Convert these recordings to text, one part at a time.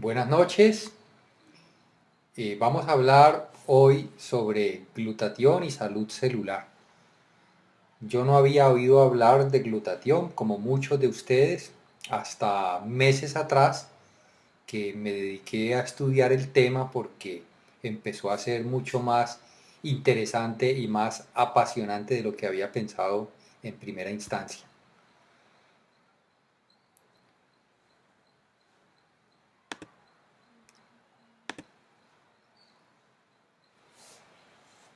Buenas noches. Vamos a hablar hoy sobre glutatión y salud celular. Yo no había oído hablar de glutatión como muchos de ustedes hasta meses atrás que me dediqué a estudiar el tema porque empezó a ser mucho más interesante y más apasionante de lo que había pensado en primera instancia.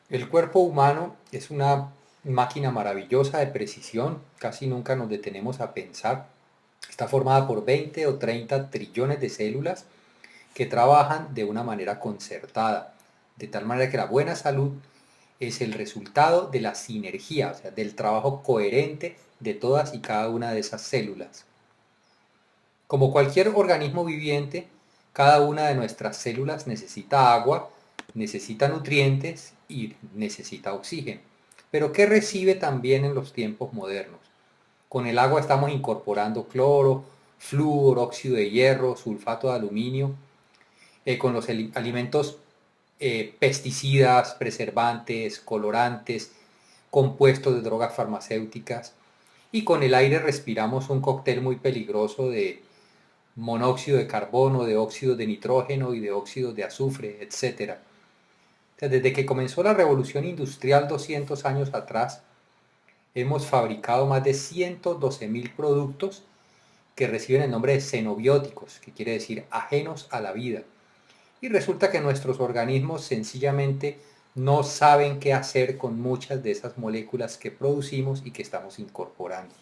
El cuerpo humano es una máquina maravillosa de precisión, casi nunca nos detenemos a pensar. Está formada por 20 o 30 trillones de células que trabajan de una manera concertada, de tal manera que la buena salud es el resultado de la sinergia, o sea, del trabajo coherente de todas y cada una de esas células. Como cualquier organismo viviente, cada una de nuestras células necesita agua, necesita nutrientes y necesita oxígeno. Pero ¿qué recibe también en los tiempos modernos? Con el agua estamos incorporando cloro, flúor, óxido de hierro, sulfato de aluminio. Con los alimentos pesticidas, preservantes, colorantes, compuestos de drogas farmacéuticas. Y con el aire respiramos un cóctel muy peligroso de monóxido de carbono, de óxidos de nitrógeno y de óxidos de azufre, etcétera. Desde que comenzó la revolución industrial 200 años atrás, hemos fabricado más de 112.000 productos que reciben el nombre de xenobióticos, que quiere decir ajenos a la vida. Y resulta que nuestros organismos sencillamente no saben qué hacer con muchas de esas moléculas que producimos y que estamos incorporando.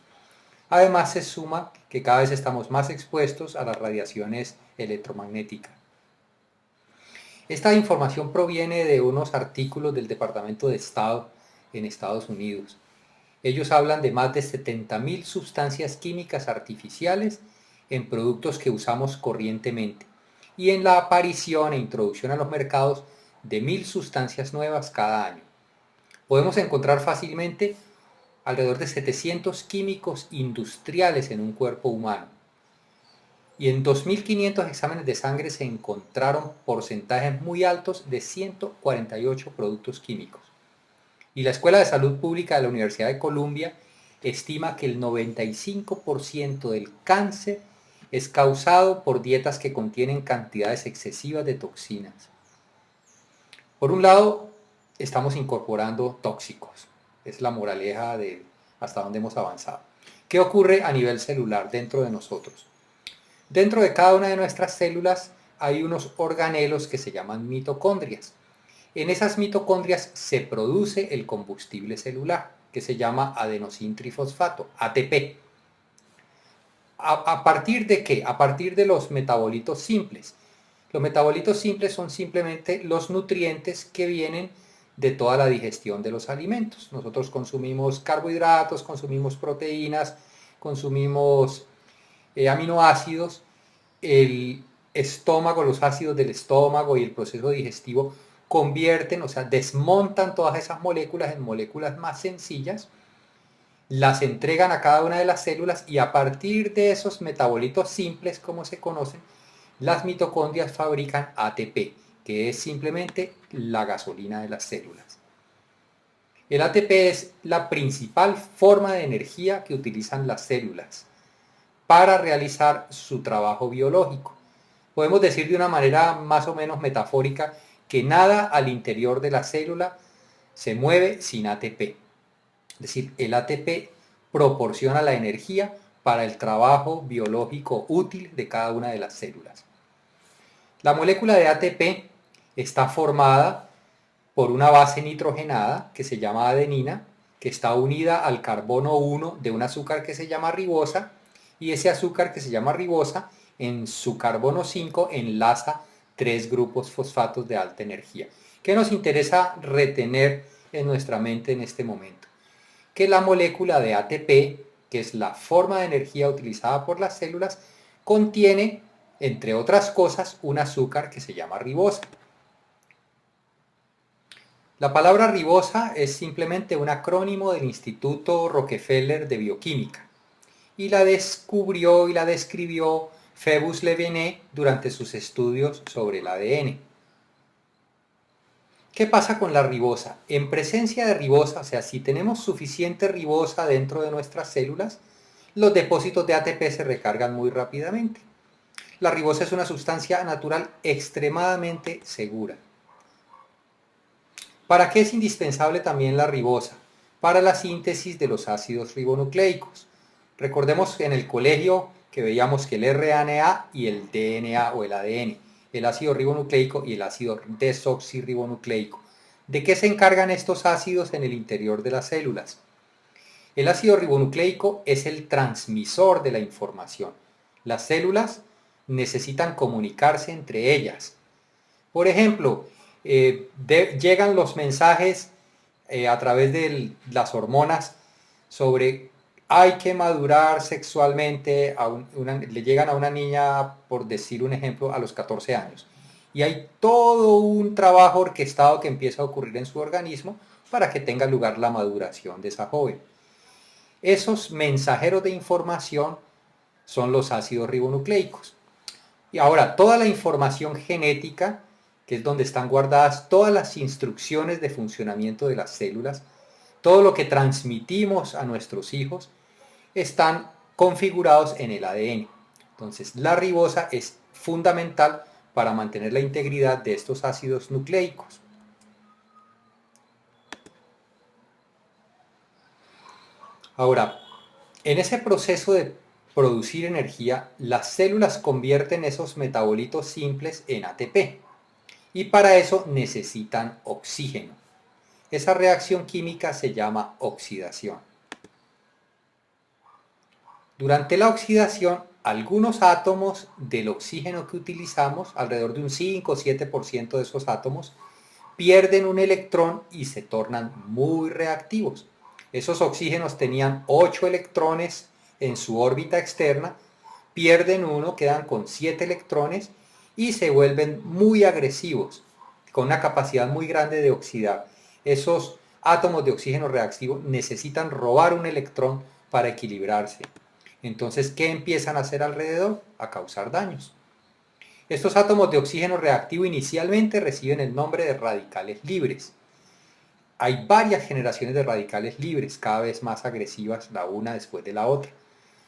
Además se suma que cada vez estamos más expuestos a las radiaciones electromagnéticas. Esta información proviene de unos artículos del Departamento de Estado en Estados Unidos. Ellos hablan de más de 70.000 sustancias químicas artificiales en productos que usamos corrientemente y en la aparición e introducción a los mercados de 1.000 sustancias nuevas cada año. Podemos encontrar fácilmente alrededor de 700 químicos industriales en un cuerpo humano. Y en 2.500 exámenes de sangre se encontraron porcentajes muy altos de 148 productos químicos. Y la Escuela de Salud Pública de la Universidad de Columbia estima que el 95% del cáncer es causado por dietas que contienen cantidades excesivas de toxinas. Por un lado, estamos incorporando tóxicos. Es la moraleja de hasta dónde hemos avanzado. ¿Qué ocurre a nivel celular dentro de nosotros? Dentro de cada una de nuestras células hay unos organelos que se llaman mitocondrias. En esas mitocondrias se produce el combustible celular, que se llama adenosintrifosfato, ATP. ¿A partir de qué? A partir de los metabolitos simples. Los metabolitos simples son simplemente los nutrientes que vienen de toda la digestión de los alimentos. Nosotros consumimos carbohidratos, consumimos proteínas, consumimos aminoácidos. El estómago, los ácidos del estómago y el proceso digestivo convierten, o sea, desmontan todas esas moléculas en moléculas más sencillas, las entregan a cada una de las células y a partir de esos metabolitos simples, como se conocen, las mitocondrias fabrican ATP, que es simplemente la gasolina de las células. El ATP es la principal forma de energía que utilizan las células para realizar su trabajo biológico. Podemos decir de una manera más o menos metafórica que nada al interior de la célula se mueve sin ATP. Es decir, el ATP proporciona la energía para el trabajo biológico útil de cada una de las células. La molécula de ATP está formada por una base nitrogenada que se llama adenina, que está unida al carbono 1 de un azúcar que se llama ribosa, y ese azúcar que se llama ribosa en su carbono 5 enlaza tres grupos fosfatos de alta energía. ¿Qué nos interesa retener en nuestra mente en este momento? Que la molécula de ATP, que es la forma de energía utilizada por las células, contiene, entre otras cosas, un azúcar que se llama ribosa. La palabra ribosa es simplemente un acrónimo del Instituto Rockefeller de Bioquímica y la descubrió y la describió Phébus-Levené durante sus estudios sobre el ADN. ¿Qué pasa con la ribosa? En presencia de ribosa, o sea, si tenemos suficiente ribosa dentro de nuestras células, los depósitos de ATP se recargan muy rápidamente. La ribosa es una sustancia natural extremadamente segura. ¿Para qué es indispensable también la ribosa? Para la síntesis de los ácidos ribonucleicos. Recordemos en el colegio que veíamos que el RNA y el DNA o el ADN, el ácido ribonucleico y el ácido desoxirribonucleico. ¿De qué se encargan estos ácidos en el interior de las células? El ácido ribonucleico es el transmisor de la información. Las células necesitan comunicarse entre ellas. Por ejemplo, llegan los mensajes a través de las hormonas sobre hay que madurar sexualmente, le llegan a una niña, por decir un ejemplo, a los 14 años. Y hay todo un trabajo orquestado que empieza a ocurrir en su organismo para que tenga lugar la maduración de esa joven. Esos mensajeros de información son los ácidos ribonucleicos. Y ahora, toda la información genética, que es donde están guardadas todas las instrucciones de funcionamiento de las células, todo lo que transmitimos a nuestros hijos, están configurados en el ADN. Entonces, la ribosa es fundamental para mantener la integridad de estos ácidos nucleicos. Ahora, en ese proceso de producir energía, las células convierten esos metabolitos simples en ATP y para eso necesitan oxígeno. Esa reacción química se llama oxidación. Durante la oxidación, algunos átomos del oxígeno que utilizamos, alrededor de un 5 o 7% de esos átomos, pierden un electrón y se tornan muy reactivos. Esos oxígenos tenían 8 electrones en su órbita externa, pierden uno, quedan con 7 electrones y se vuelven muy agresivos, con una capacidad muy grande de oxidar. Esos átomos de oxígeno reactivo necesitan robar un electrón para equilibrarse. Entonces, ¿qué empiezan a hacer alrededor? A causar daños. Estos átomos de oxígeno reactivo inicialmente reciben el nombre de radicales libres. Hay varias generaciones de radicales libres, cada vez más agresivas la una después de la otra.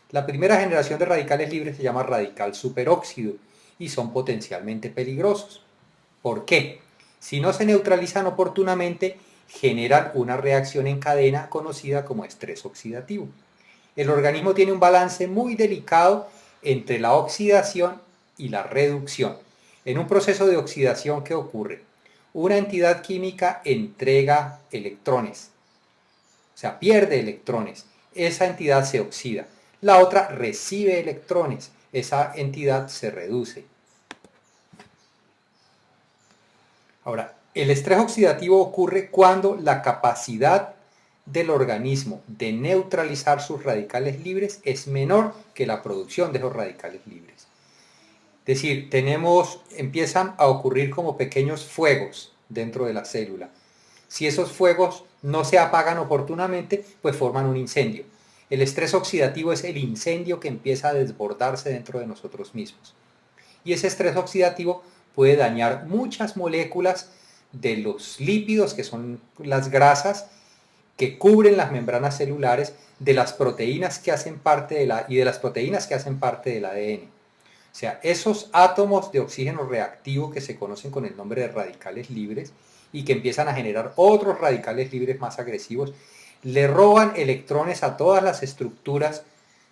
La primera generación de radicales libres se llama radical superóxido y son potencialmente peligrosos. ¿Por qué? Si no se neutralizan oportunamente, generan una reacción en cadena conocida como estrés oxidativo. El organismo tiene un balance muy delicado entre la oxidación y la reducción. En un proceso de oxidación, ¿qué ocurre? Una entidad química entrega electrones, o sea, pierde electrones. Esa entidad se oxida. La otra recibe electrones. Esa entidad se reduce. Ahora, el estrés oxidativo ocurre cuando la capacidad del organismo de neutralizar sus radicales libres es menor que la producción de esos radicales libres. Es decir, empiezan a ocurrir como pequeños fuegos dentro de la célula. Si esos fuegos no se apagan oportunamente, pues forman un incendio. El estrés oxidativo es el incendio que empieza a desbordarse dentro de nosotros mismos. Y ese estrés oxidativo puede dañar muchas moléculas de los lípidos, que son las grasas que cubren las membranas celulares, de las proteínas que hacen parte y de las proteínas que hacen parte del ADN. O sea, esos átomos de oxígeno reactivo que se conocen con el nombre de radicales libres y que empiezan a generar otros radicales libres más agresivos, le roban electrones a todas las estructuras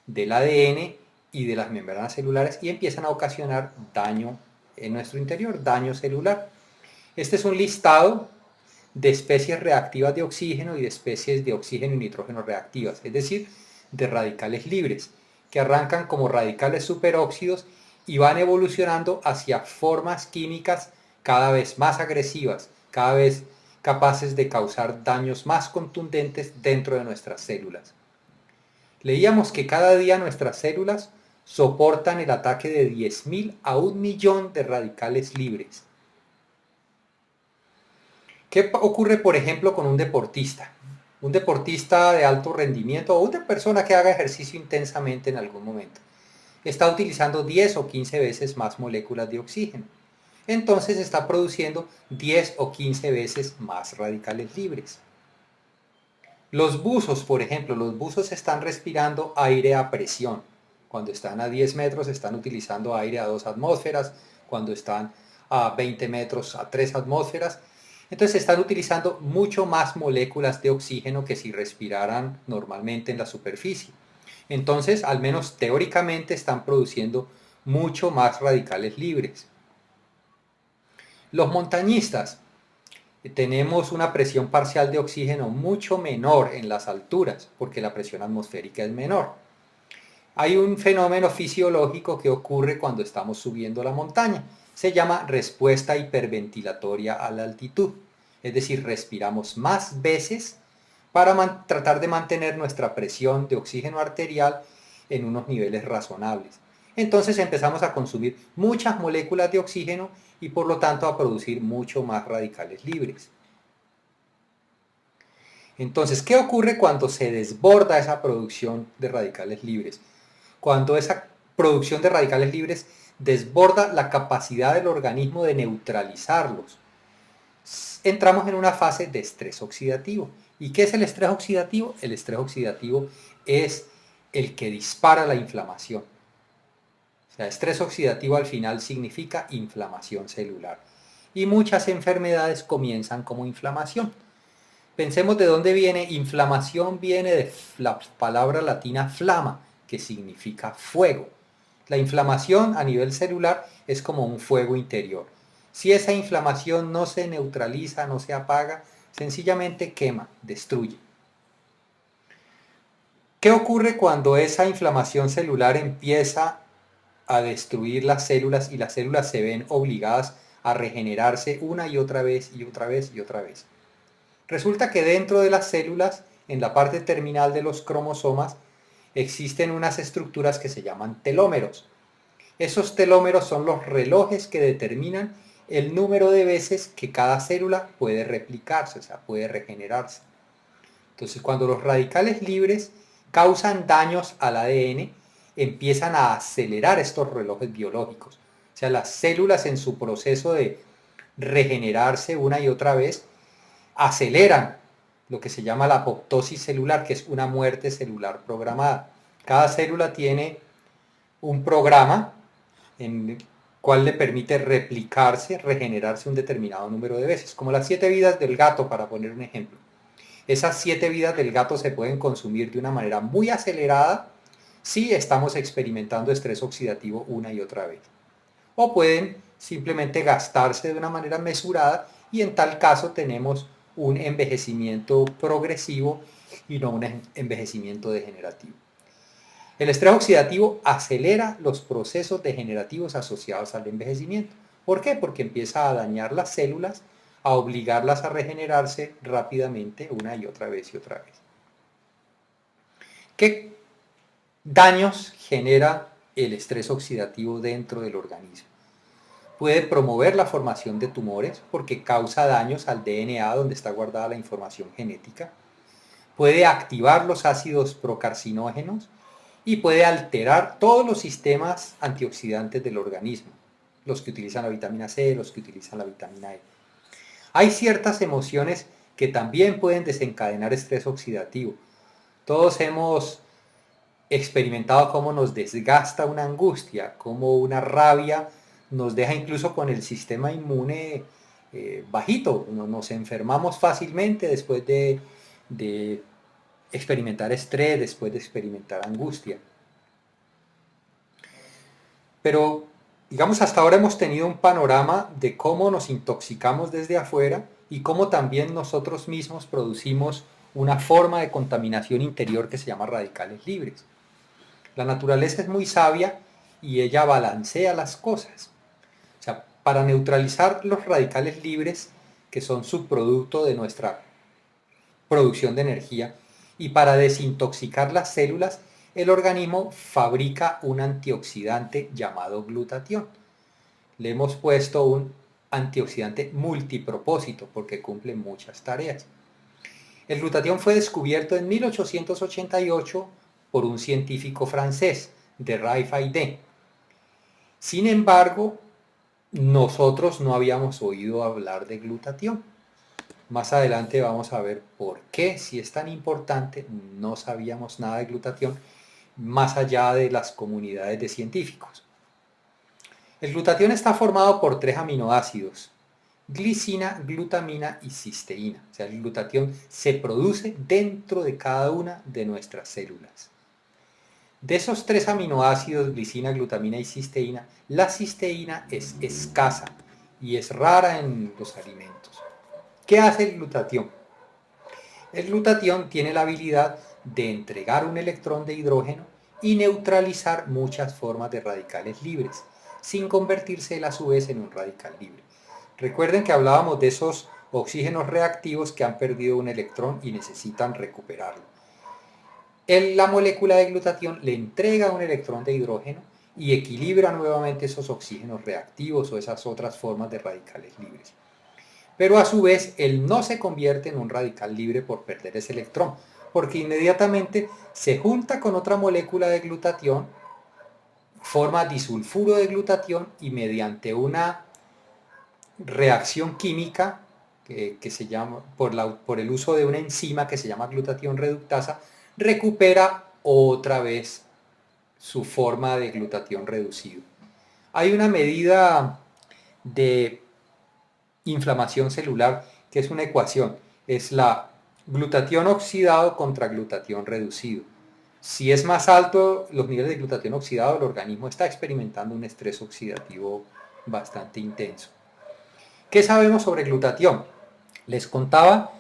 del ADN y de las membranas celulares y empiezan a ocasionar daño en nuestro interior, daño celular. Este es un listado de especies reactivas de oxígeno y de especies de oxígeno y nitrógeno reactivas, es decir, de radicales libres, que arrancan como radicales superóxidos y van evolucionando hacia formas químicas cada vez más agresivas, cada vez capaces de causar daños más contundentes dentro de nuestras células. Leíamos que cada día nuestras células soportan el ataque de 10.000 a 1.000.000 de radicales libres. ¿Qué ocurre, por ejemplo, con un deportista? Un deportista de alto rendimiento o una persona que haga ejercicio intensamente en algún momento. está utilizando 10 o 15 veces más moléculas de oxígeno. Entonces está produciendo 10 o 15 veces más radicales libres. Los buzos, por ejemplo, los buzos están respirando aire a presión. Cuando están a 10 metros están utilizando aire a 2 atmósferas, cuando están a 20 metros a 3 atmósferas. Entonces están utilizando mucho más moléculas de oxígeno que si respiraran normalmente en la superficie. Entonces, al menos teóricamente, están produciendo mucho más radicales libres. Los montañistas, tenemos una presión parcial de oxígeno mucho menor en las alturas, porque la presión atmosférica es menor. Hay un fenómeno fisiológico que ocurre cuando estamos subiendo la montaña. Se llama respuesta hiperventilatoria a la altitud. Es decir, respiramos más veces para tratar de mantener nuestra presión de oxígeno arterial en unos niveles razonables. Entonces empezamos a consumir muchas moléculas de oxígeno y por lo tanto a producir mucho más radicales libres. Entonces, ¿qué ocurre cuando se desborda esa producción de radicales libres? Cuando esa producción de radicales libres desborda la capacidad del organismo de neutralizarlos, entramos en una fase de estrés oxidativo. ¿Y qué es el estrés oxidativo? El estrés oxidativo es el que dispara la inflamación. O sea, estrés oxidativo al final significa inflamación celular. Y muchas enfermedades comienzan como inflamación. Pensemos de dónde viene. Inflamación viene de la palabra latina flama, que significa fuego. La inflamación a nivel celular es como un fuego interior. Si esa inflamación no se neutraliza, no se apaga, sencillamente quema, destruye. ¿Qué ocurre cuando esa inflamación celular empieza a destruir las células y las células se ven obligadas a regenerarse una y otra vez y otra vez y otra vez? Resulta que dentro de las células, en la parte terminal de los cromosomas, existen unas estructuras que se llaman telómeros. Esos telómeros son los relojes que determinan el número de veces que cada célula puede replicarse, o sea, puede regenerarse. Entonces, cuando los radicales libres causan daños al ADN, empiezan a acelerar estos relojes biológicos. O sea, las células en su proceso de regenerarse una y otra vez aceleran lo que se llama la apoptosis celular, que es una muerte celular programada. Cada célula tiene un programa en el cual le permite replicarse, regenerarse un determinado número de veces, como las 7 vidas del gato, para poner un ejemplo. Esas 7 vidas del gato se pueden consumir de una manera muy acelerada si estamos experimentando estrés oxidativo una y otra vez. O pueden simplemente gastarse de una manera mesurada y en tal caso tenemos un envejecimiento progresivo y no un envejecimiento degenerativo. El estrés oxidativo acelera los procesos degenerativos asociados al envejecimiento. ¿Por qué? Porque empieza a dañar las células, a obligarlas a regenerarse rápidamente una y otra vez y otra vez. ¿Qué daños genera el estrés oxidativo dentro del organismo? Puede promover la formación de tumores porque causa daños al DNA donde está guardada la información genética. Puede activar los ácidos procarcinógenos y puede alterar todos los sistemas antioxidantes del organismo, los que utilizan la vitamina C, los que utilizan la vitamina E. Hay ciertas emociones que también pueden desencadenar estrés oxidativo. Todos hemos experimentado cómo nos desgasta una angustia, cómo una rabia nos deja incluso con el sistema inmune bajito. Nos enfermamos fácilmente después de experimentar estrés, después de experimentar angustia. Pero, digamos, hasta ahora hemos tenido un panorama de cómo nos intoxicamos desde afuera y cómo también nosotros mismos producimos una forma de contaminación interior que se llama radicales libres. La naturaleza es muy sabia y ella balancea las cosas. O sea, para neutralizar los radicales libres, que son subproducto de nuestra producción de energía, y para desintoxicar las células, el organismo fabrica un antioxidante llamado glutatión. Le hemos puesto un antioxidante multipropósito porque cumple muchas tareas. El glutatión fue descubierto en 1888 por un científico francés de RFID. Sin embargo, nosotros no habíamos oído hablar de glutatión. Más adelante vamos a ver por qué, si es tan importante, no sabíamos nada de glutatión, más allá de las comunidades de científicos. El glutatión está formado por 3 aminoácidos: glicina, glutamina y cisteína. O sea, el glutatión se produce dentro de cada una de nuestras células. De esos 3 aminoácidos, glicina, glutamina y cisteína, la cisteína es escasa y es rara en los alimentos. ¿Qué hace el glutatión? El glutatión tiene la habilidad de entregar un electrón de hidrógeno y neutralizar muchas formas de radicales libres, sin convertirse él a su vez en un radical libre. Recuerden que hablábamos de esos oxígenos reactivos que han perdido un electrón y necesitan recuperarlo. La molécula de glutatión le entrega un electrón de hidrógeno y equilibra nuevamente esos oxígenos reactivos o esas otras formas de radicales libres. Pero a su vez, él no se convierte en un radical libre por perder ese electrón, porque inmediatamente se junta con otra molécula de glutatión, forma disulfuro de glutatión y mediante una reacción química que se llama, por el uso de una enzima que se llama glutatión reductasa, recupera otra vez su forma de glutatión reducido. Hay una medida de inflamación celular que es una ecuación, es la glutatión oxidado contra glutatión reducido. Si es más alto los niveles de glutatión oxidado, el organismo está experimentando un estrés oxidativo bastante intenso. ¿Qué sabemos sobre glutatión? Les contaba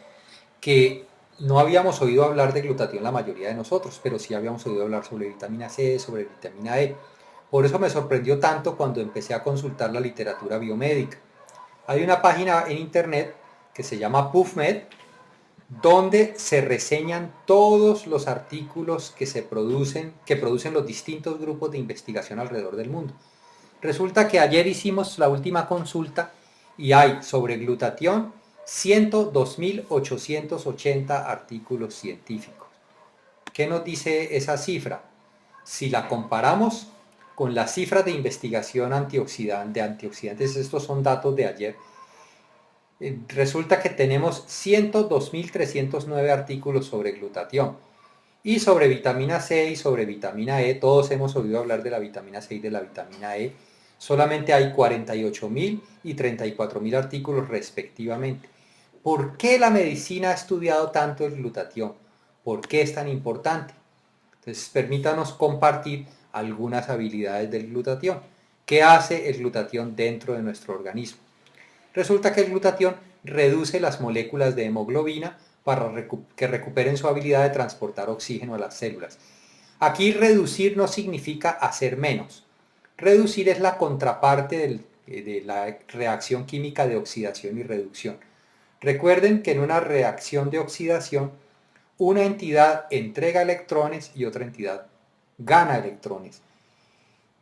que no habíamos oído hablar de glutatión la mayoría de nosotros, pero sí habíamos oído hablar sobre vitamina C, sobre vitamina E. Por eso me sorprendió tanto cuando empecé a consultar la literatura biomédica. Hay una página en internet que se llama PubMed, donde se reseñan todos los artículos que producen los distintos grupos de investigación alrededor del mundo. Resulta que ayer hicimos la última consulta y hay sobre glutatión 102.880 artículos científicos. ¿Qué nos dice esa cifra? Si la comparamos con las cifras de investigación de antioxidantes, estos son datos de ayer, resulta que tenemos 102.309 artículos sobre glutatión. Y sobre vitamina C y sobre vitamina E, todos hemos oído hablar de la vitamina C y de la vitamina E, solamente hay 48.000 y 34.000 artículos respectivamente. ¿Por qué la medicina ha estudiado tanto el glutatión? ¿Por qué es tan importante? Entonces, permítanos compartir algunas habilidades del glutatión. ¿Qué hace el glutatión dentro de nuestro organismo? Resulta que el glutatión reduce las moléculas de hemoglobina para que recuperen su habilidad de transportar oxígeno a las células. Aquí reducir no significa hacer menos. Reducir es la contraparte de la reacción química de oxidación y reducción. Recuerden que en una reacción de oxidación, una entidad entrega electrones y otra entidad gana electrones.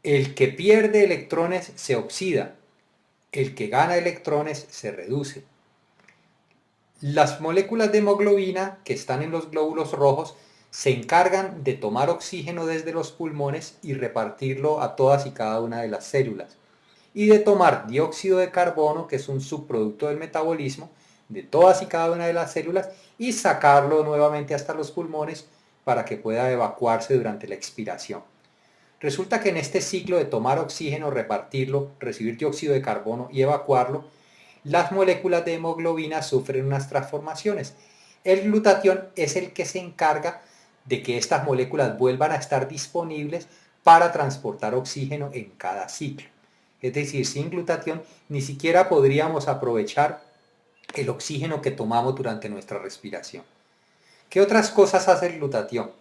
El que pierde electrones se oxida, el que gana electrones se reduce. Las moléculas de hemoglobina que están en los glóbulos rojos se encargan de tomar oxígeno desde los pulmones y repartirlo a todas y cada una de las células, y de tomar dióxido de carbono, que es un subproducto del metabolismo de todas y cada una de las células, y sacarlo nuevamente hasta los pulmones para que pueda evacuarse durante la expiración. Resulta que en este ciclo de tomar oxígeno, repartirlo, recibir dióxido de carbono y evacuarlo, las moléculas de hemoglobina sufren unas transformaciones. El glutatión es el que se encarga de que estas moléculas vuelvan a estar disponibles para transportar oxígeno en cada ciclo. Es decir, sin glutatión ni siquiera podríamos aprovechar el oxígeno que tomamos durante nuestra respiración. ¿Qué otras cosas hace el glutatión?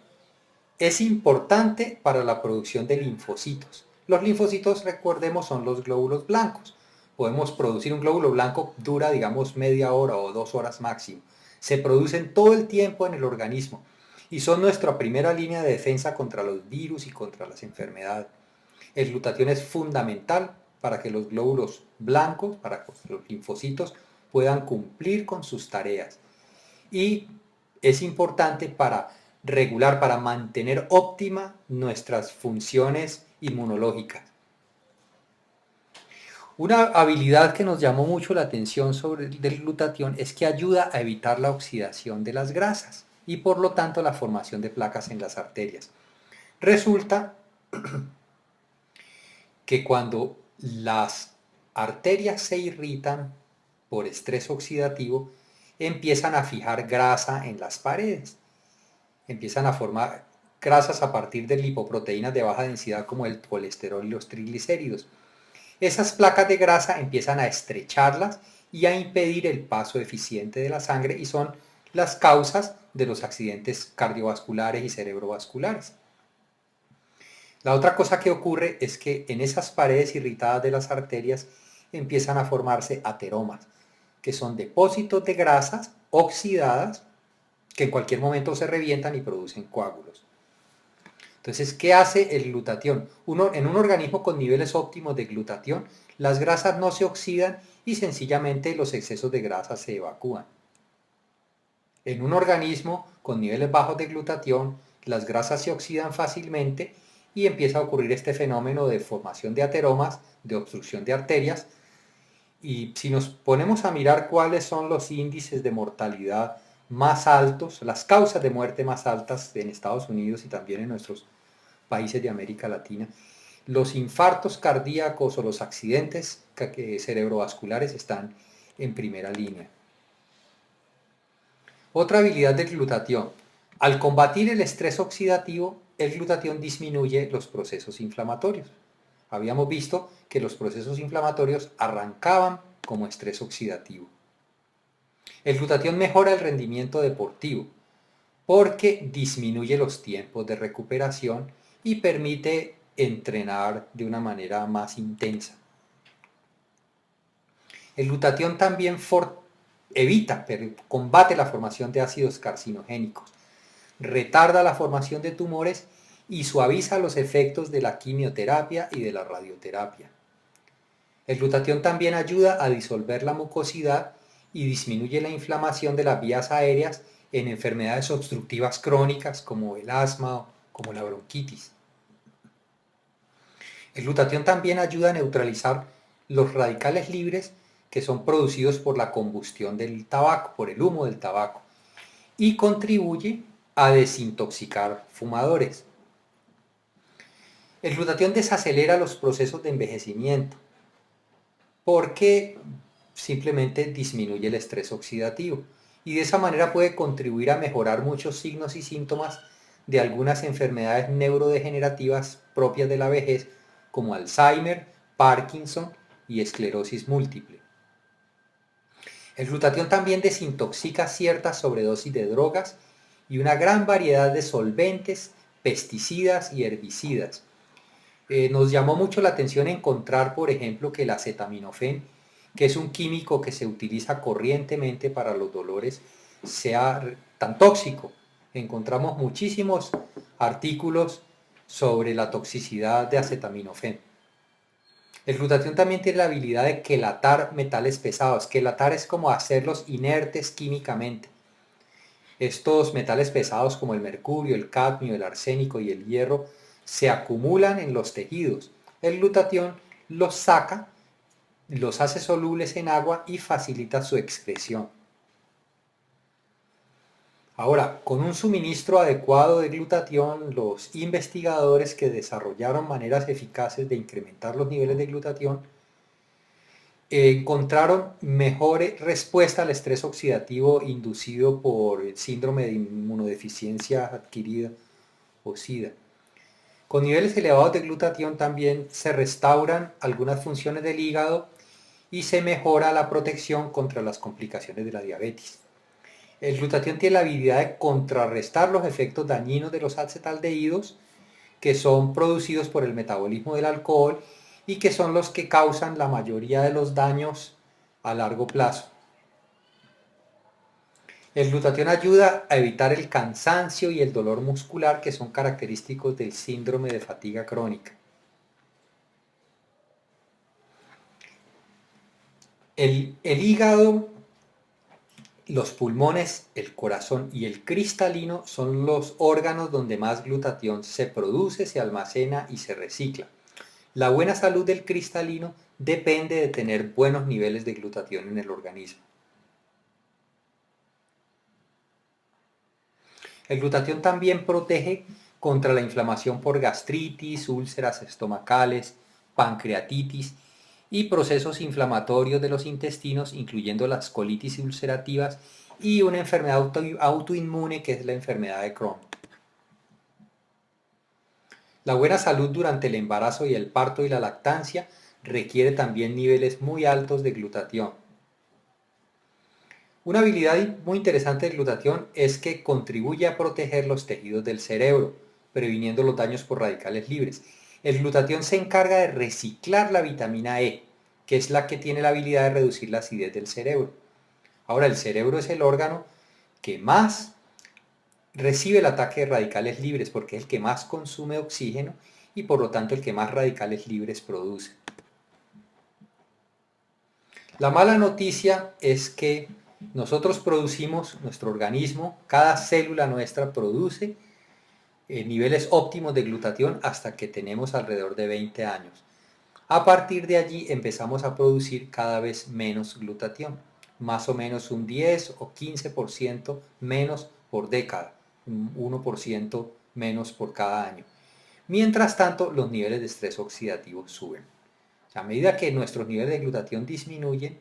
Es importante para la producción de linfocitos. Los linfocitos, recordemos, son los glóbulos blancos. Podemos producir un glóbulo blanco, dura digamos media hora o 2 horas máximo. Se producen todo el tiempo en el organismo y son nuestra primera línea de defensa contra los virus y contra las enfermedades. El glutatión es fundamental para que los glóbulos blancos, para que los linfocitos puedan cumplir con sus tareas. Y es importante para regular, para mantener óptima nuestras funciones inmunológicas. Una habilidad que nos llamó mucho la atención sobre el glutatión es que ayuda a evitar la oxidación de las grasas y por lo tanto la formación de placas en las arterias. Resulta que cuando las arterias se irritan por estrés oxidativo, empiezan a fijar grasa en las paredes, empiezan a formar grasas a partir de lipoproteínas de baja densidad como el colesterol y los triglicéridos. Esas placas de grasa empiezan a estrecharlas y a impedir el paso eficiente de la sangre y son las causas de los accidentes cardiovasculares y cerebrovasculares. La otra cosa que ocurre es que en esas paredes irritadas de las arterias empiezan a formarse ateromas, que son depósitos de grasas oxidadas que en cualquier momento se revientan y producen coágulos. Entonces, ¿qué hace el glutatión? En un organismo con niveles óptimos de glutatión, las grasas no se oxidan y sencillamente los excesos de grasa se evacúan. En un organismo con niveles bajos de glutatión, las grasas se oxidan fácilmente y empieza a ocurrir este fenómeno de formación de ateromas, de obstrucción de arterias. Y si nos ponemos a mirar cuáles son los índices de mortalidad más altos, las causas de muerte más altas en Estados Unidos y también en nuestros países de América Latina, los infartos cardíacos o los accidentes cerebrovasculares están en primera línea. Otra habilidad del glutatión. Al combatir el estrés oxidativo, el glutatión disminuye los procesos inflamatorios. Habíamos visto que los procesos inflamatorios arrancaban como estrés oxidativo. El glutatión mejora el rendimiento deportivo porque disminuye los tiempos de recuperación y permite entrenar de una manera más intensa. El glutatión también combate la formación de ácidos carcinogénicos, retarda la formación de tumores y suaviza los efectos de la quimioterapia y de la radioterapia. El glutatión también ayuda a disolver la mucosidad y disminuye la inflamación de las vías aéreas en enfermedades obstructivas crónicas como el asma o como la bronquitis. El glutatión también ayuda a neutralizar los radicales libres que son producidos por la combustión del tabaco, por el humo del tabaco, y contribuye a desintoxicar fumadores. El glutatión desacelera los procesos de envejecimiento porque simplemente disminuye el estrés oxidativo y de esa manera puede contribuir a mejorar muchos signos y síntomas de algunas enfermedades neurodegenerativas propias de la vejez como Alzheimer, Parkinson y esclerosis múltiple. El glutatión también desintoxica ciertas sobredosis de drogas y una gran variedad de solventes, pesticidas y herbicidas. Nos llamó mucho la atención encontrar, por ejemplo, que el acetaminofén, que es un químico que se utiliza corrientemente para los dolores, sea tan tóxico. Encontramos muchísimos artículos sobre la toxicidad de acetaminofén. El glutatión también tiene la habilidad de quelatar metales pesados. Quelatar es como hacerlos inertes químicamente. Estos metales pesados como el mercurio, el cadmio, el arsénico y el hierro se acumulan en los tejidos. El glutatión los saca, los hace solubles en agua y facilita su excreción. Ahora, con un suministro adecuado de glutatión, los investigadores que desarrollaron maneras eficaces de incrementar los niveles de glutatión encontraron mejor respuesta al estrés oxidativo inducido por el síndrome de inmunodeficiencia adquirida o SIDA. Con niveles elevados de glutatión también se restauran algunas funciones del hígado y se mejora la protección contra las complicaciones de la diabetes. El glutatión tiene la habilidad de contrarrestar los efectos dañinos de los acetaldehídos que son producidos por el metabolismo del alcohol y que son los que causan la mayoría de los daños a largo plazo. El glutatión ayuda a evitar el cansancio y el dolor muscular que son característicos del síndrome de fatiga crónica. El hígado Los pulmones, el corazón y el cristalino son los órganos donde más glutatión se produce, se almacena y se recicla. La buena salud del cristalino depende de tener buenos niveles de glutatión en el organismo. El glutatión también protege contra la inflamación por gastritis, úlceras estomacales, pancreatitis y procesos inflamatorios de los intestinos, incluyendo las colitis ulcerativas y una enfermedad autoinmune que es la enfermedad de Crohn. La buena salud durante el embarazo y el parto y la lactancia requiere también niveles muy altos de glutatión. Una habilidad muy interesante del glutatión es que contribuye a proteger los tejidos del cerebro, previniendo los daños por radicales libres. El glutatión se encarga de reciclar la vitamina E, que es la que tiene la habilidad de reducir la acidez del cerebro. Ahora, el cerebro es el órgano que más recibe el ataque de radicales libres porque es el que más consume oxígeno y por lo tanto el que más radicales libres produce. La mala noticia es que nosotros producimos, nuestro organismo, cada célula nuestra produce niveles óptimos de glutatión hasta que tenemos alrededor de 20 años. A partir de allí empezamos a producir cada vez menos glutatión, más o menos un 10 o 15% menos por década, un 1% menos por cada año. Mientras tanto, los niveles de estrés oxidativo suben. A medida que nuestros niveles de glutatión disminuyen,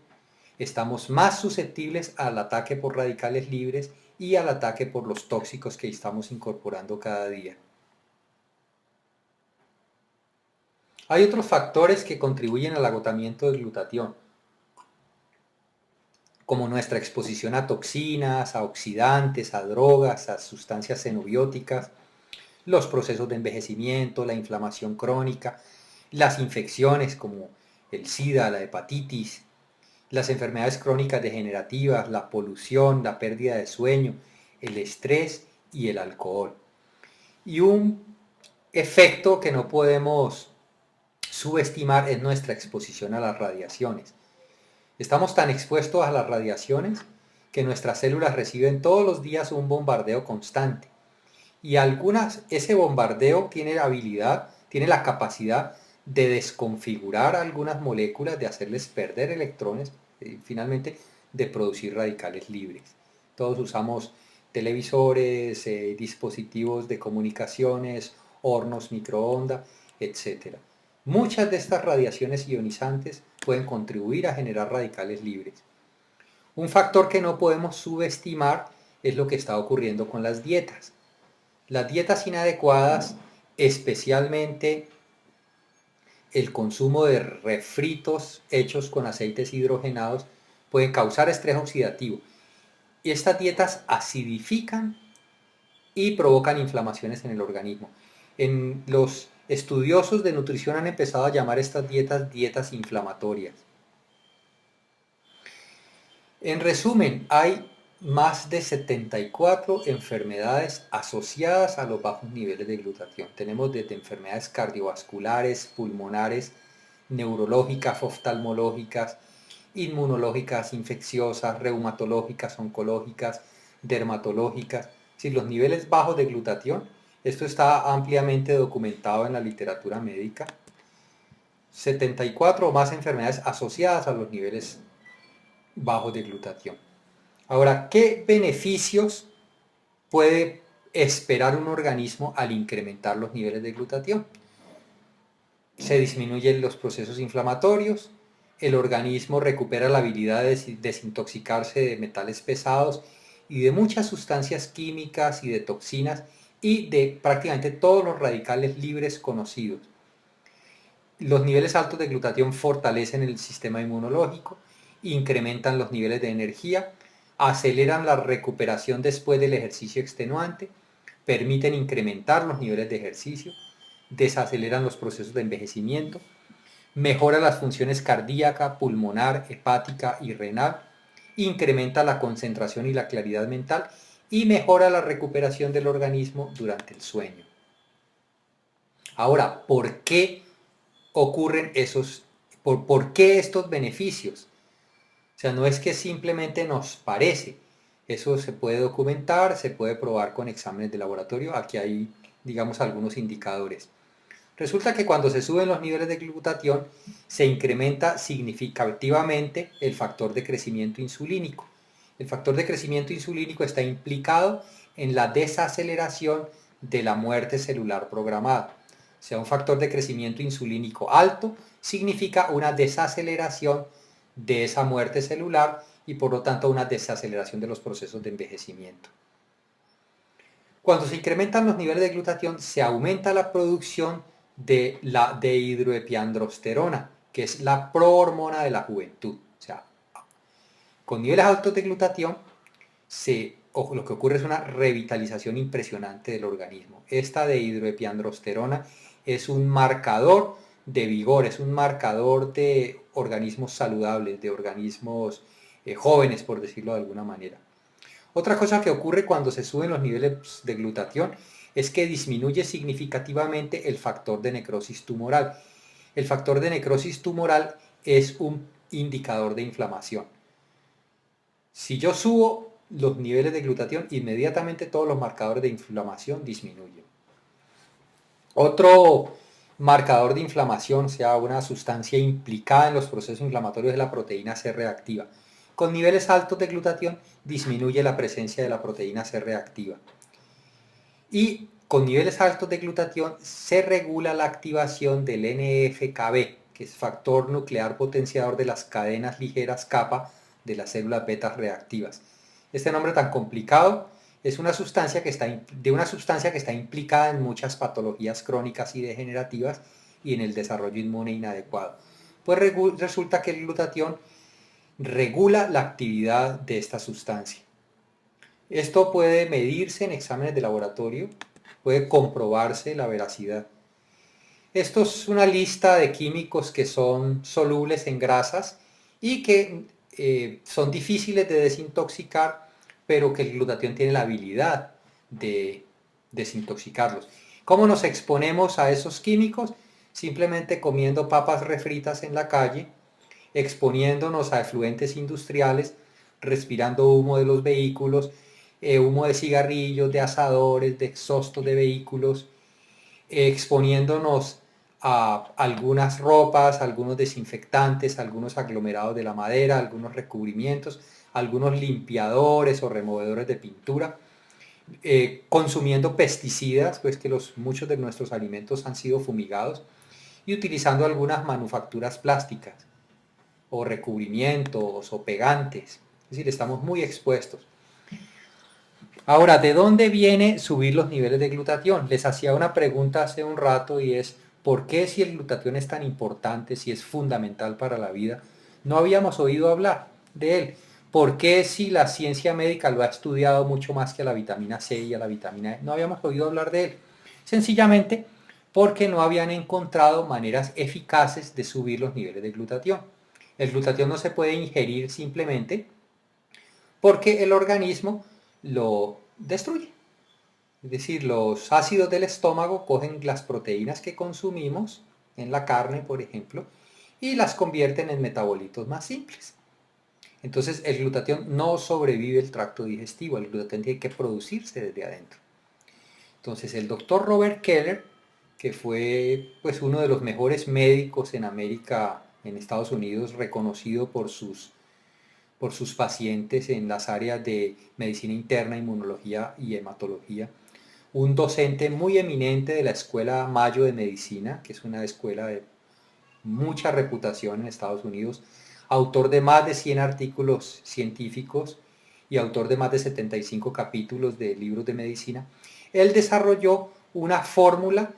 estamos más susceptibles al ataque por radicales libres y al ataque por los tóxicos que estamos incorporando cada día. Hay otros factores que contribuyen al agotamiento del glutatión, como nuestra exposición a toxinas, a oxidantes, a drogas, a sustancias xenobióticas, los procesos de envejecimiento, la inflamación crónica, las infecciones como el SIDA, la hepatitis, las enfermedades crónicas degenerativas, la polución, la pérdida de sueño, el estrés y el alcohol. Y un efecto que no podemos subestimar es nuestra exposición a las radiaciones. Estamos tan expuestos a las radiaciones que nuestras células reciben todos los días un bombardeo constante. Y ese bombardeo tiene la capacidad de desconfigurar algunas moléculas, de hacerles perder electrones, finalmente de producir radicales libres. Todos usamos televisores, dispositivos de comunicaciones, hornos microondas, etc. Muchas de estas radiaciones ionizantes pueden contribuir a generar radicales libres. Un factor que no podemos subestimar es lo que está ocurriendo con las dietas. Las dietas inadecuadas, especialmente el consumo de refritos hechos con aceites hidrogenados, pueden causar estrés oxidativo. Y estas dietas acidifican y provocan inflamaciones en el organismo. Los estudiosos de nutrición han empezado a llamar estas dietas inflamatorias. En resumen, hay más de 74 enfermedades asociadas a los bajos niveles de glutatión. Tenemos desde enfermedades cardiovasculares, pulmonares, neurológicas, oftalmológicas, inmunológicas, infecciosas, reumatológicas, oncológicas, dermatológicas. Si los niveles bajos de glutatión, esto está ampliamente documentado en la literatura médica, 74 o más enfermedades asociadas a los niveles bajos de glutatión. Ahora, ¿qué beneficios puede esperar un organismo al incrementar los niveles de glutatión? Se disminuyen los procesos inflamatorios, el organismo recupera la habilidad de desintoxicarse de metales pesados y de muchas sustancias químicas y de toxinas y de prácticamente todos los radicales libres conocidos. Los niveles altos de glutatión fortalecen el sistema inmunológico, incrementan los niveles de energía, aceleran la recuperación después del ejercicio extenuante, permiten incrementar los niveles de ejercicio, desaceleran los procesos de envejecimiento, mejora las funciones cardíaca, pulmonar, hepática y renal, incrementa la concentración y la claridad mental y mejora la recuperación del organismo durante el sueño. Ahora, ¿por qué ocurren por qué estos beneficios? O sea, no es que simplemente nos parece, Eso se puede documentar, se puede probar con exámenes de laboratorio. Aquí hay, digamos, algunos indicadores. Resulta que cuando se suben los niveles de glutatión, se incrementa significativamente el factor de crecimiento insulínico. El factor de crecimiento insulínico está implicado en la desaceleración de la muerte celular programada. O sea, un factor de crecimiento insulínico alto significa una desaceleración de esa muerte celular y por lo tanto una desaceleración de los procesos de envejecimiento. Cuando se incrementan los niveles de glutatión, se aumenta la producción de la dehidroepiandrosterona, que es la prohormona de la juventud. O sea, con niveles altos de glutatión, lo que ocurre es una revitalización impresionante del organismo. Esta dehidroepiandrosterona es un marcador de vigor, es un marcador de organismos saludables, de organismos jóvenes, por decirlo de alguna manera. Otra cosa que ocurre cuando se suben los niveles de glutatión es que disminuye significativamente el factor de necrosis tumoral. El factor de necrosis tumoral es un indicador de inflamación. Si yo subo los niveles de glutatión, inmediatamente todos los marcadores de inflamación disminuyen. Otro marcador de inflamación, o sea, una sustancia implicada en los procesos inflamatorios, es la proteína C reactiva. Con niveles altos de glutatión disminuye la presencia de la proteína C reactiva. Y con niveles altos de glutatión se regula la activación del NF-κB, que es factor nuclear potenciador de las cadenas ligeras kappa de las células beta reactivas. Este nombre tan complicado es una sustancia que está implicada en muchas patologías crónicas y degenerativas y en el desarrollo inmune inadecuado. Pues resulta que el glutatión regula la actividad de esta sustancia. Esto puede medirse en exámenes de laboratorio, puede comprobarse la veracidad. Esto es una lista de químicos que son solubles en grasas y que son difíciles de desintoxicar, pero que el glutatión tiene la habilidad de desintoxicarlos. ¿Cómo nos exponemos a esos químicos? Simplemente comiendo papas refritas en la calle, exponiéndonos a efluentes industriales, respirando humo de los vehículos, humo de cigarrillos, de asadores, de exhaustos de vehículos, exponiéndonos a algunas ropas, algunos desinfectantes, algunos aglomerados de la madera, algunos recubrimientos, algunos limpiadores o removedores de pintura, consumiendo pesticidas, pues que muchos de nuestros alimentos han sido fumigados, y utilizando algunas manufacturas plásticas o recubrimientos o pegantes. Es decir, estamos muy expuestos. Ahora, ¿de dónde viene subir los niveles de glutatión? Les hacía una pregunta hace un rato y es, ¿por qué si el glutatión es tan importante, si es fundamental para la vida, no habíamos oído hablar de él? ¿Por qué si la ciencia médica lo ha estudiado mucho más que a la vitamina C y a la vitamina E, no habíamos oído hablar de él? Sencillamente porque no habían encontrado maneras eficaces de subir los niveles de glutatión. El glutatión no se puede ingerir simplemente porque el organismo lo destruye. Es decir, los ácidos del estómago cogen las proteínas que consumimos en la carne, por ejemplo, y las convierten en metabolitos más simples. Entonces el glutatión no sobrevive el tracto digestivo, el glutatión tiene que producirse desde adentro. Entonces el doctor Robert Keller, que fue pues uno de los mejores médicos en América, en Estados Unidos, reconocido por sus pacientes en las áreas de medicina interna, inmunología y hematología, un docente muy eminente de la Escuela Mayo de Medicina, que es una escuela de mucha reputación en Estados Unidos, autor de más de 100 artículos científicos y autor de más de 75 capítulos de libros de medicina. Él desarrolló una fórmula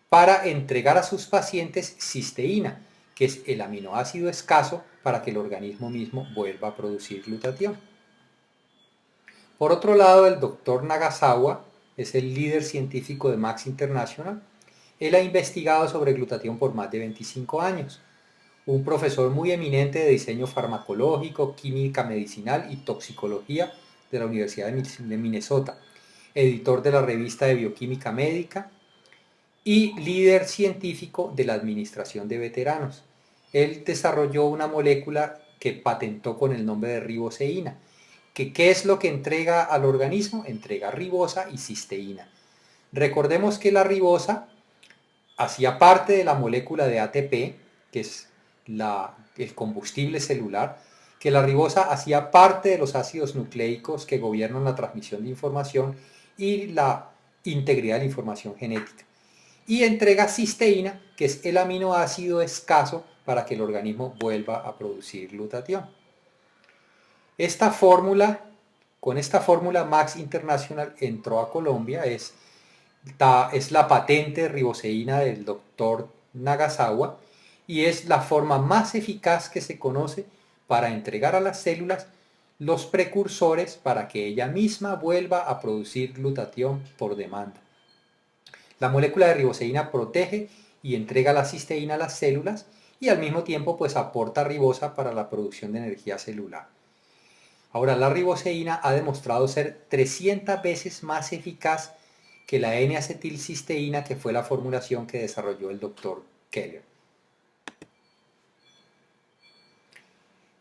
para entregar a sus pacientes cisteína, que es el aminoácido escaso para que el organismo mismo vuelva a producir glutatión. Por otro lado, el doctor Nagasawa es el líder científico de Max International. Él ha investigado sobre glutatión por más de 25 años. Un profesor muy eminente de diseño farmacológico, química medicinal y toxicología de la Universidad de Minnesota. Editor de la revista de bioquímica médica y líder científico de la administración de veteranos. Él desarrolló una molécula que patentó con el nombre de riboceína, ¿Qué es lo que entrega al organismo? Entrega ribosa y cisteína. Recordemos que la ribosa hacía parte de la molécula de ATP, que es el combustible celular, que la ribosa hacía parte de los ácidos nucleicos que gobiernan la transmisión de información y la integridad de la información genética. Y entrega cisteína, que es el aminoácido escaso para que el organismo vuelva a producir glutatión. Esta fórmula, con esta fórmula Max International entró a Colombia, es la patente de riboceína del doctor Nagasawa y es la forma más eficaz que se conoce para entregar a las células los precursores para que ella misma vuelva a producir glutatión por demanda. La molécula de riboceína protege y entrega la cisteína a las células y al mismo tiempo pues aporta ribosa para la producción de energía celular. Ahora, la riboceína ha demostrado ser 300 veces más eficaz que la N-acetilcisteína, que fue la formulación que desarrolló el doctor Keller.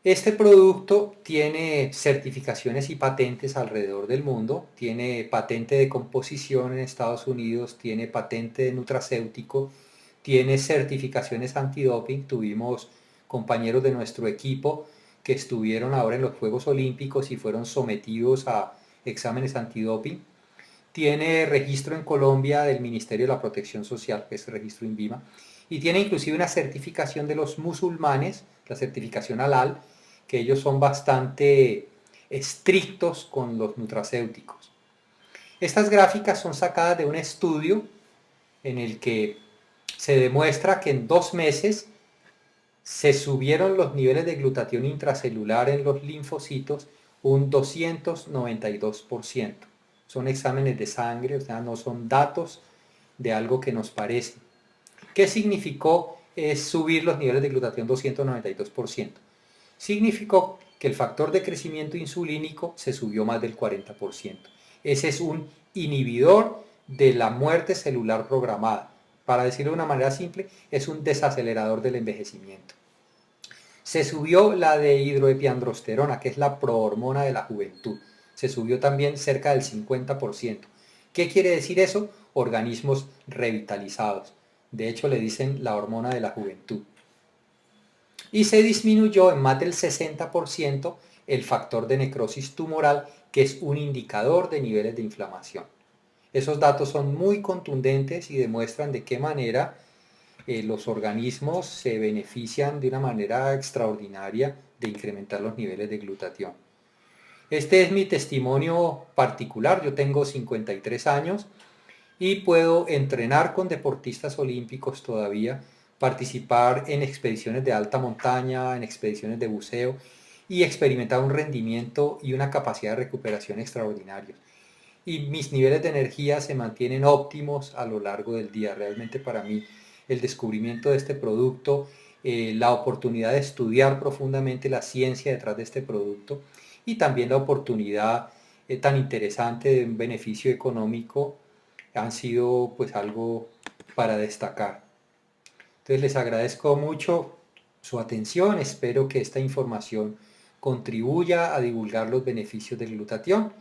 Este producto tiene certificaciones y patentes alrededor del mundo, tiene patente de composición en Estados Unidos, tiene patente de nutracéutico, tiene certificaciones antidoping. Tuvimos compañeros de nuestro equipo que estuvieron ahora en los Juegos Olímpicos y fueron sometidos a exámenes antidoping. Tiene registro en Colombia del Ministerio de la Protección Social, que es el registro INVIMA, y tiene inclusive una certificación de los musulmanes, la certificación halal, que ellos son bastante estrictos con los nutracéuticos. Estas gráficas son sacadas de un estudio en el que se demuestra que en 2 meses se subieron los niveles de glutatión intracelular en los linfocitos un 292%. Son exámenes de sangre, o sea, no son datos de algo que nos parece. ¿Qué significó subir los niveles de glutatión 292%? Significó que el factor de crecimiento insulínico se subió más del 40%. Ese es un inhibidor de la muerte celular programada. Para decirlo de una manera simple, es un desacelerador del envejecimiento. Se subió la de hidroepiandrosterona, que es la prohormona de la juventud. Se subió también cerca del 50%. ¿Qué quiere decir eso? Organismos revitalizados. De hecho, le dicen la hormona de la juventud. Y se disminuyó en más del 60% el factor de necrosis tumoral, que es un indicador de niveles de inflamación. Esos datos son muy contundentes y demuestran de qué manera los organismos se benefician de una manera extraordinaria de incrementar los niveles de glutatión. Este es mi testimonio particular. Yo tengo 53 años y puedo entrenar con deportistas olímpicos todavía, participar en expediciones de alta montaña, en expediciones de buceo y experimentar un rendimiento y una capacidad de recuperación extraordinarios. Y mis niveles de energía se mantienen óptimos a lo largo del día. Realmente para mí el descubrimiento de este producto, la oportunidad de estudiar profundamente la ciencia detrás de este producto y también la oportunidad tan interesante de un beneficio económico han sido pues algo para destacar. Entonces les agradezco mucho su atención, espero que esta información contribuya a divulgar los beneficios del glutatión.